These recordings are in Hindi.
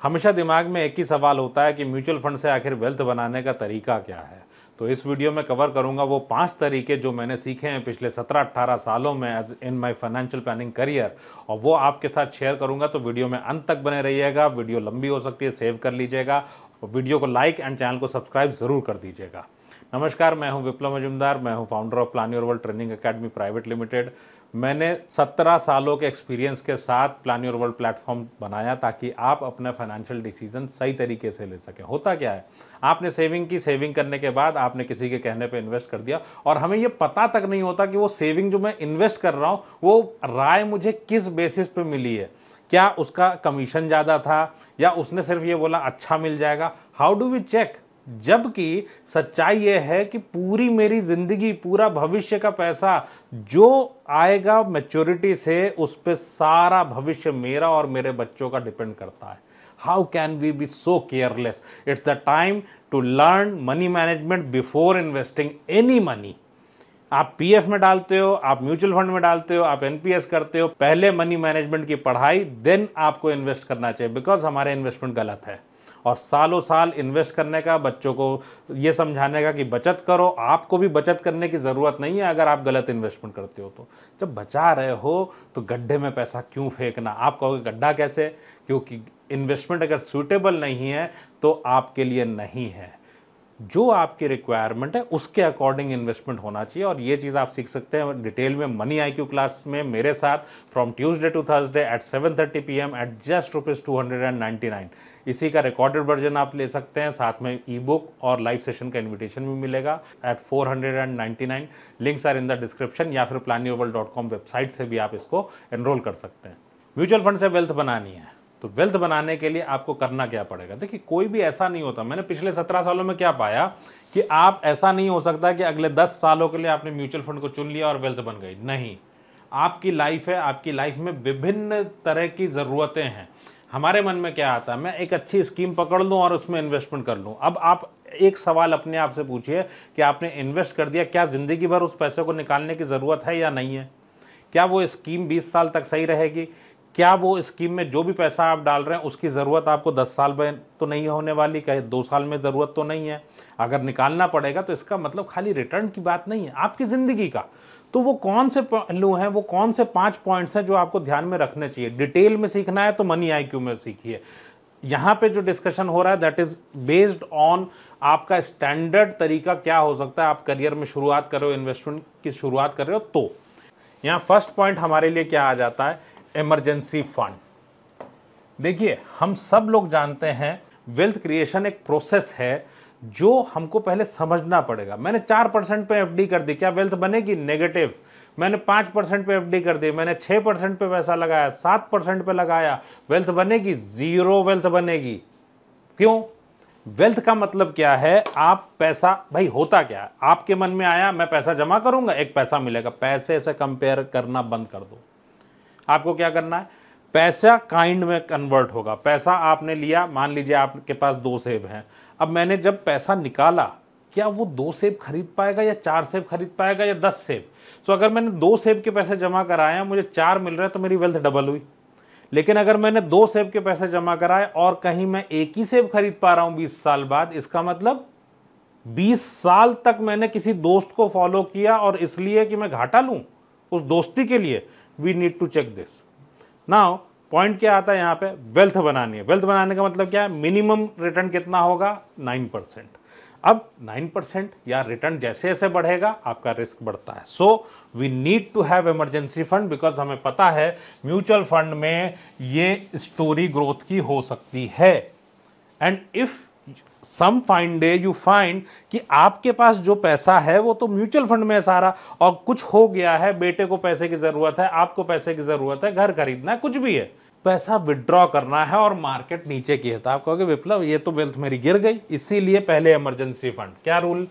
हमेशा दिमाग में एक ही सवाल होता है कि म्यूचुअल फंड से आखिर वेल्थ बनाने का तरीका क्या है। तो इस वीडियो में कवर करूंगा वो 5 तरीके जो मैंने सीखे हैं पिछले 17-18 सालों में as in my financial planning career, और वो आपके साथ शेयर करूंगा। तो वीडियो में अंत तक बने रहिएगा। वीडियो लंबी हो सकती है, सेव कर लीजिएगा और वीडियो को लाइक एंड चैनल को सब्सक्राइब जरूर कर दीजिएगा। नमस्कार, मैं हूं विप्लव मजुमदार। मैं हूं founder of plan your world training academy private limited. मैंने 17 सालों के एक्सपीरियंस के साथ प्लान योर वर्ल्ड प्लेटफॉर्म बनाया ताकि आप अपने फाइनेंशियल डिसीजन सही तरीके से ले सकें। होता क्या है, आपने सेविंग करने के बाद आपने किसी के कहने पे इन्वेस्ट कर दिया और हमें ये पता तक नहीं होता कि वो सेविंग जो मैं इन्वेस्ट कर रहा हूँ वो राय मुझे किस बेसिस पे मिली है। क्या उसका कमीशन ज़्यादा था या उसने सिर्फ ये बोला अच्छा मिल जाएगा। हाउ डू वी चेक, जबकि सच्चाई यह है कि पूरी मेरी जिंदगी, पूरा भविष्य का पैसा जो आएगा मैच्योरिटी से, उस पे सारा भविष्य मेरा और मेरे बच्चों का डिपेंड करता है। How can we be so careless. It's the time to learn money management before investing any money. आप पीएफ में डालते हो, आप म्यूचुअल फंड में डालते हो, आप एनपीएस करते हो, पहले मनी मैनेजमेंट की पढ़ाई, देन आपको इन्वेस्ट करना चाहिए। बिकॉज हमारे इन्वेस्टमेंट गलत है और सालों साल इन्वेस्ट करने का, बच्चों को ये समझाने का कि बचत करो। आपको भी बचत करने की ज़रूरत नहीं है अगर आप गलत इन्वेस्टमेंट करते हो। तो जब बचा रहे हो तो गड्ढे में पैसा क्यों फेंकना। आप कहोगे गड्ढा कैसे, क्योंकि इन्वेस्टमेंट अगर सूटेबल नहीं है तो आपके लिए नहीं है। जो आपकी रिक्वायरमेंट है उसके अकॉर्डिंग इन्वेस्टमेंट होना चाहिए। और ये चीज़ आप सीख सकते हैं डिटेल में मनी IQ क्लास में मेरे साथ from Tuesday to Thursday at 7:30 PM at just ₹299। इसी का रिकॉर्डेड वर्जन आप ले सकते हैं, साथ में ई बुक और लाइव सेशन का इन्विटेशन भी मिलेगा at 499। Links are in the description, या फिर planyourworld.com वेबसाइट से भी आप इसको एनरोल कर सकते हैं। म्यूचुअल फंड से वेल्थ बनानी है तो वेल्थ बनाने के लिए आपको करना क्या पड़ेगा। देखिए, कोई भी ऐसा नहीं होता। मैंने पिछले 17 सालों में क्या पाया कि आप ऐसा नहीं हो सकता कि अगले 10 सालों के लिए आपने म्यूचुअल फंड को चुन लिया और वेल्थ बन गई। नहीं, आपकी लाइफ है, आपकी लाइफ में विभिन्न तरह की ज़रूरतें हैं। हमारे मन में क्या आता है, मैं एक अच्छी स्कीम पकड़ लूँ और उसमें इन्वेस्टमेंट कर लूँ। अब आप एक सवाल अपने आप से पूछिए कि आपने इन्वेस्ट कर दिया, क्या ज़िंदगी भर उस पैसे को निकालने की ज़रूरत है या नहीं है। क्या वो स्कीम 20 साल तक सही रहेगी। क्या वो स्कीम में जो भी पैसा आप डाल रहे हैं उसकी ज़रूरत आपको 10 साल में तो नहीं होने वाली, कहे 2 साल में ज़रूरत तो नहीं है। अगर निकालना पड़ेगा तो इसका मतलब खाली रिटर्न की बात नहीं है, आपकी ज़िंदगी का। तो वो कौन से पहलू हैं, वो कौन से 5 पॉइंट्स हैं जो आपको ध्यान में रखने चाहिए। डिटेल में सीखना है तो मनी IQ में सीखिए। यहाँ पे जो डिस्कशन हो रहा है दैट इज़ बेस्ड ऑन आपका स्टैंडर्ड तरीका क्या हो सकता है। आप करियर में शुरुआत कर रहे हो, इन्वेस्टमेंट की शुरुआत कर रहे हो, तो यहाँ फर्स्ट पॉइंट हमारे लिए क्या आ जाता है, इमरजेंसी फंड। देखिए, हम सब लोग जानते हैं वेल्थ क्रिएशन एक प्रोसेस है जो हमको पहले समझना पड़ेगा। मैंने 4% पे FD कर दी, क्या वेल्थ बनेगी? नेगेटिव। मैंने 5% पे FD कर दी, मैंने 6% पे पैसा लगाया, 7% पे लगाया, वेल्थ बनेगी? जीरो वेल्थ बनेगी। क्यों? वेल्थ का मतलब क्या है, आप पैसा, भाई होता क्या है, आपके मन में आया मैं पैसा जमा करूंगा, एक पैसा मिलेगा। पैसे से कंपेयर करना बंद कर दो। आपको क्या करना है, पैसा काइंड में कन्वर्ट होगा। पैसा आपने लिया, मान लीजिए आपके पास 2 सेब हैं। अब मैंने जब पैसा निकाला, क्या वो 2 सेब खरीद पाएगा या 4 सेब खरीद पाएगा या 10 सेब। तो अगर मैंने 2 सेब के पैसे जमा कराए, मुझे 4 मिल रहे हैं, तो मेरी वेल्थ डबल हुई। लेकिन अगर मैंने 2 सेब के पैसे जमा कराए और कहीं मैं एक ही सेब खरीद पा रहा हूं 20 साल बाद, इसका मतलब 20 साल तक मैंने किसी दोस्त को फॉलो किया और इसलिए कि मैं घाटा लूं उस दोस्ती के लिए। We need to check this. Now point क्या आता है यहाँ पे, वेल्थ बनानी है। वेल्थ बनाने का मतलब क्या है, मिनिमम रिटर्न कितना होगा, 9%। अब 9% या रिटर्न जैसे जैसे बढ़ेगा आपका रिस्क बढ़ता है। So we need to have emergency fund, because हमें पता है म्यूचुअल फंड में ये स्टोरी ग्रोथ की हो सकती है। And if some fine day you find कि आपके पास जो पैसा है वो तो म्यूचुअल फंड में है सारा, और कुछ हो गया है, बेटे को पैसे की जरूरत है, आपको पैसे की जरूरत है, घर खरीदना है, कुछ भी है, पैसा विड्रॉ करना है और मार्केट नीचे की है, तो आप कहोगे विप्लव ये तो वेल्थ मेरी गिर गई। इसीलिए पहले इमरजेंसी फंड। क्या रूल,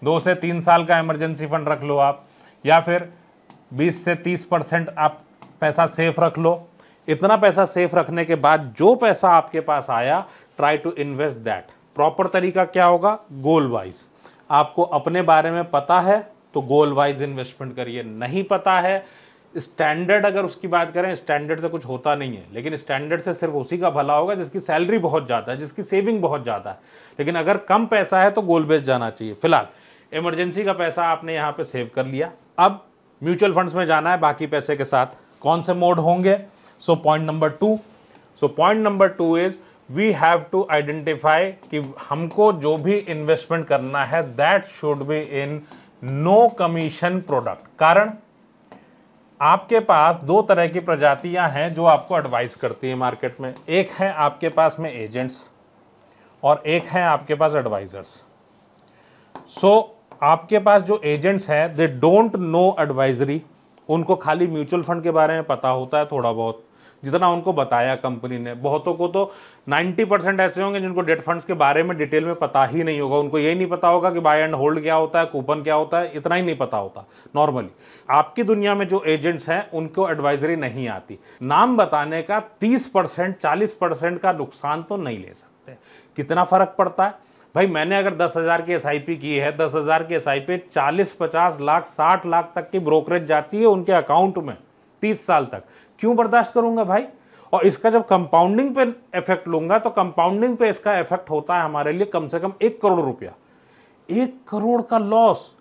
2 से 3 साल का इमरजेंसी फंड रख लो आप, या फिर 20 से 30% आप पैसा सेफ रख लो। इतना पैसा सेफ रखने के बाद जो पैसा आपके पास आया, try to invest that. Proper तरीका क्या होगा, गोल वाइज। आपको अपने बारे में पता है तो गोल वाइज इन्वेस्टमेंट करिए, नहीं पता है स्टैंडर्ड अगर उसकी बात करें, स्टैंडर्ड से कुछ होता नहीं है, लेकिन स्टैंडर्ड से सिर्फ उसी का भला होगा जिसकी सैलरी बहुत ज़्यादा है, जिसकी सेविंग बहुत ज़्यादा है। लेकिन अगर कम पैसा है तो गोल बेस्ड जाना चाहिए। फिलहाल इमरजेंसी का पैसा आपने यहाँ पे सेव कर लिया, अब म्यूचुअल फंड्स में जाना है बाकी पैसे के साथ। कौन से मोड होंगे? So point number 2 is we have to identify कि हमको जो भी इन्वेस्टमेंट करना है that should be in no commission product. कारण आपके पास दो तरह की प्रजातियां हैं जो आपको एडवाइस करती है मार्केट में। एक है आपके पास में एजेंट्स और एक है आपके पास एडवाइजर्स। सो आपके पास जो एजेंट्स हैं दे डोंट नो एडवाइजरी, उनको खाली म्यूचुअल फंड के बारे में पता होता है थोड़ा बहुत, जितना उनको बताया कंपनी ने। बहुतों को तो 90% ऐसे होंगे जिनको डेट फंड्स के बारे में डिटेल में पता ही नहीं होगा। उनको यही नहीं पता होगा कि बाय एंड होल्ड क्या होता है, कूपन क्या होता है, इतना ही नहीं पता होता नॉर्मली। आपकी दुनिया में जो एजेंट्स हैं उनको एडवाइजरी नहीं आती। नाम बताने का 30% 40% का नुकसान तो नहीं ले सकते। कितना फर्क पड़ता है भाई? मैंने अगर 10,000 की SIP की है, 10,000 की SIP 40, 50 लाख, 60 लाख तक की ब्रोकरेज जाती है उनके अकाउंट में 30 साल तक। क्यों बर्दाश्त करूंगा भाई? और इसका जब कंपाउंडिंग पे इफेक्ट लूंगा तो कंपाउंडिंग पे इसका इफेक्ट होता है हमारे लिए कम से कम 1 करोड़ रुपया। 1 करोड़ का लॉस।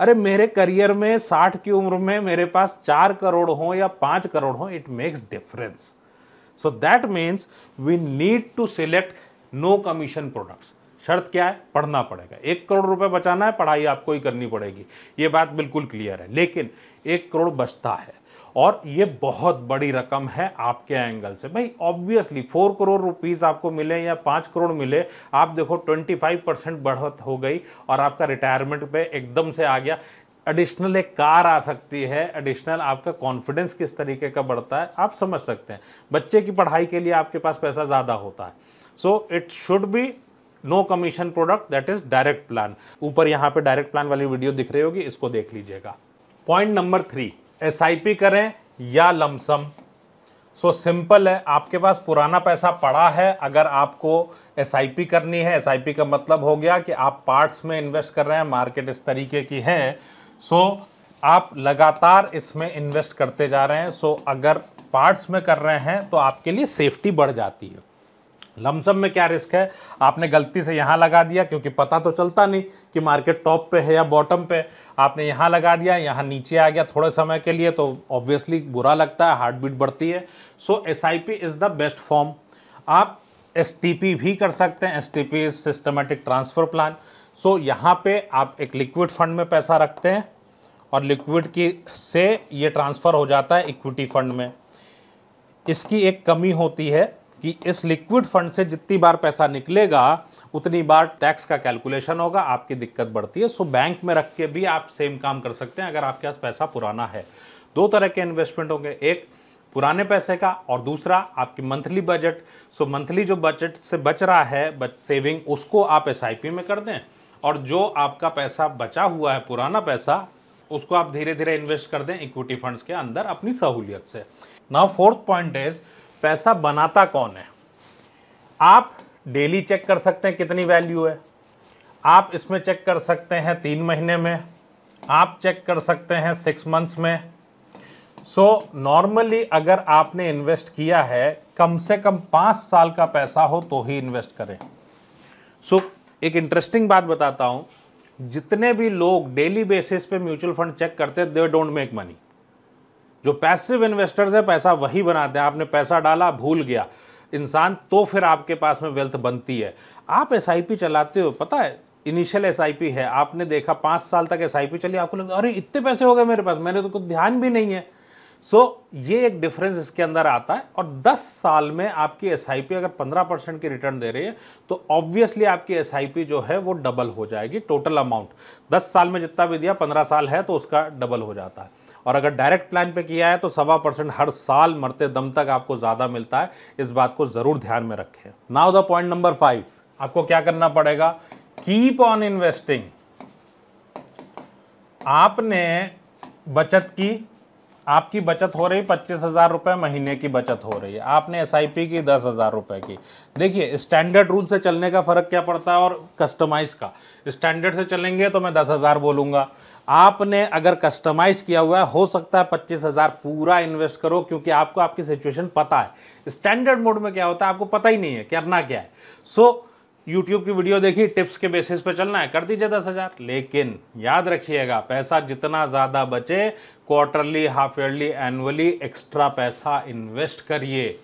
अरे मेरे करियर में 60 की उम्र में मेरे पास 4 करोड़ हो या 5 करोड़ हो, it makes difference. So that means we need to select no commission products. शर्त क्या है? पढ़ना पड़ेगा। 1 करोड़ रुपए बचाना है, पढ़ाई आपको ही करनी पड़ेगी, ये बात बिल्कुल क्लियर है। लेकिन 1 करोड़ बचता है और ये बहुत बड़ी रकम है आपके एंगल से। भाई ऑब्वियसली 4 करोड़ रुपीस आपको मिले या 5 करोड़ मिले, आप देखो 25% बढ़त हो गई और आपका रिटायरमेंट पे एकदम से आ गया। एडिशनल एक कार आ सकती है, एडिशनल आपका कॉन्फिडेंस किस तरीके का बढ़ता है आप समझ सकते हैं। बच्चे की पढ़ाई के लिए आपके पास पैसा ज़्यादा होता है। So it should be no commission product, that is direct plan. ऊपर यहाँ पे डायरेक्ट प्लान वाली वीडियो दिख रही होगी, इसको देख लीजिएगा। पॉइंट नंबर 3, SIP करें या लमसम। सो सिंपल है, आपके पास पुराना पैसा पड़ा है, अगर आपको SIP करनी है, SIP का मतलब हो गया कि आप पार्ट्स में इन्वेस्ट कर रहे हैं, मार्केट इस तरीके की है, सो आप लगातार इसमें इन्वेस्ट करते जा रहे हैं। सो अगर पार्ट्स में कर रहे हैं तो आपके लिए सेफ्टी बढ़ जाती है। लमसम में क्या रिस्क है? आपने गलती से यहाँ लगा दिया, क्योंकि पता तो चलता नहीं कि मार्केट टॉप पे है या बॉटम पे। आपने यहाँ लगा दिया, यहाँ नीचे आ गया थोड़े समय के लिए, तो ऑब्वियसली बुरा लगता है, हार्ट बीट बढ़ती है। So SIP is the best form. आप STP भी कर सकते हैं, STP is systematic transfer plan. So यहाँ पे आप एक लिक्विड फंड में पैसा रखते हैं और लिक्विड की से ये ट्रांसफ़र हो जाता है इक्विटी फंड में। इसकी एक कमी होती है कि इस लिक्विड फंड से जितनी बार पैसा निकलेगा उतनी बार टैक्स का कैलकुलेशन होगा, आपकी दिक्कत बढ़ती है। सो बैंक में रख के भी आप सेम काम कर सकते हैं अगर आपके पास पैसा पुराना है। 2 तरह के इन्वेस्टमेंट होंगे, एक पुराने पैसे का और दूसरा आपकी मंथली बजट। सो मंथली जो बजट से बच रहा है सेविंग, उसको आप SIP में कर दें और जो आपका पैसा बचा हुआ है पुराना पैसा, उसको आप धीरे धीरे इन्वेस्ट कर दें इक्विटी फंड्स के अंदर अपनी सहूलियत से। नाउ 4th पॉइंट इज पैसा बनाता कौन है? आप डेली चेक कर सकते हैं कितनी वैल्यू है, आप इसमें चेक कर सकते हैं 3 महीने में, आप चेक कर सकते हैं 6 मंथ्स में। सो नॉर्मली अगर आपने इन्वेस्ट किया है कम से कम 5 साल का पैसा हो तो ही इन्वेस्ट करें। सो एक इंटरेस्टिंग बात बताता हूं, जितने भी लोग डेली बेसिस पे म्यूचुअल फंड चेक करते हैं दे डोंट मेक मनी। जो पैसिव इन्वेस्टर्स है पैसा वही बनाते हैं। आपने पैसा डाला, भूल गया इंसान, तो फिर आपके पास में वेल्थ बनती है। आप SIP चलाते हो, पता है इनिशियल SIP है, आपने देखा 5 साल तक SIP चली, आपको लगा अरे इतने पैसे हो गए मेरे पास, मैंने तो कुछ ध्यान भी नहीं है। सो ये एक डिफरेंस इसके अंदर आता है। और 10 साल में आपकी SIP अगर 15% की रिटर्न दे रही है तो ऑब्वियसली आपकी SIP जो है वो डबल हो जाएगी। टोटल अमाउंट 10 साल में जितना भी दिया 15 साल है तो उसका डबल हो जाता है। और अगर डायरेक्ट प्लान पे किया है तो 1.25% हर साल मरते दम तक आपको ज़्यादा मिलता है। इस बात को ज़रूर ध्यान में रखें। नाउ द पॉइंट नंबर 5, आपको क्या करना पड़ेगा? Keep on investing. आपने बचत की, आपकी बचत हो रही 25,000 रुपये महीने की बचत हो रही है, आपने SIP की 10,000 रुपये की। देखिए स्टैंडर्ड रूल से चलने का फ़र्क क्या पड़ता है और कस्टमाइज का। स्टैंडर्ड से चलेंगे तो मैं 10,000 बोलूँगा, आपने अगर कस्टमाइज किया हुआ है हो सकता है 25,000 पूरा इन्वेस्ट करो, क्योंकि आपको आपकी सिचुएशन पता है। स्टैंडर्ड मोड में क्या होता है, आपको पता ही नहीं है करना क्या है। सो यूट्यूब की वीडियो देखी, टिप्स के बेसिस पे चलना है, कर दीजिए 10,000। लेकिन याद रखिएगा, पैसा जितना ज़्यादा बचे quarterly, half yearly, annually extra पैसा इन्वेस्ट करिए।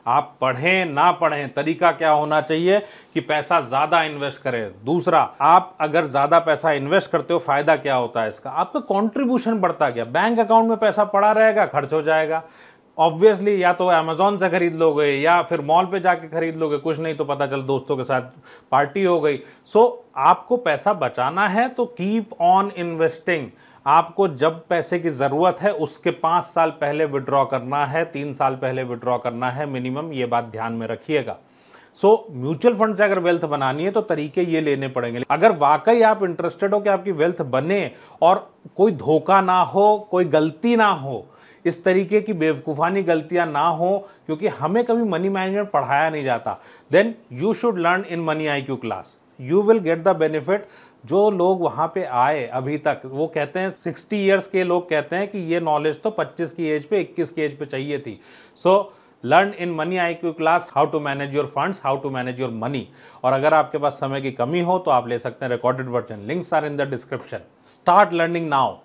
आप पढ़ें ना पढ़ें, तरीका क्या होना चाहिए कि पैसा ज़्यादा इन्वेस्ट करें। दूसरा, आप अगर ज़्यादा पैसा इन्वेस्ट करते हो, फ़ायदा क्या होता है इसका, आपका कॉन्ट्रीब्यूशन बढ़ता गया, बैंक अकाउंट में पैसा पड़ा रहेगा, खर्च हो जाएगा। ऑब्वियसली या तो अमेजोन से खरीद लोगे या फिर मॉल पे जाके खरीद लोगे, कुछ नहीं तो पता चल दोस्तों के साथ पार्टी हो गई। सो आपको पैसा बचाना है तो कीप ऑन इन्वेस्टिंग। आपको जब पैसे की ज़रूरत है उसके 5 साल पहले विड्रॉ करना है, 3 साल पहले विड्रॉ करना है मिनिमम, ये बात ध्यान में रखिएगा। सो म्यूचुअल फंड से अगर वेल्थ बनानी है तो तरीके ये लेने पड़ेंगे। अगर वाकई आप इंटरेस्टेड हो कि आपकी वेल्थ बने और कोई धोखा ना हो, कोई गलती ना हो, इस तरीके की बेवकूफ़ानी गलतियां ना हो, क्योंकि हमें कभी मनी मैनेजमेंट पढ़ाया नहीं जाता, then you should learn in money IQ class, you will get the benefit. जो लोग वहाँ पे आए अभी तक, वो कहते हैं 60 ईयर्स के लोग कहते हैं कि ये नॉलेज तो 25 की एज पे, 21 की एज पे चाहिए थी। So learn in money IQ class how to manage your funds, how to manage your money. और अगर आपके पास समय की कमी हो तो आप ले सकते हैं recorded version, links are in the description. Start learning now.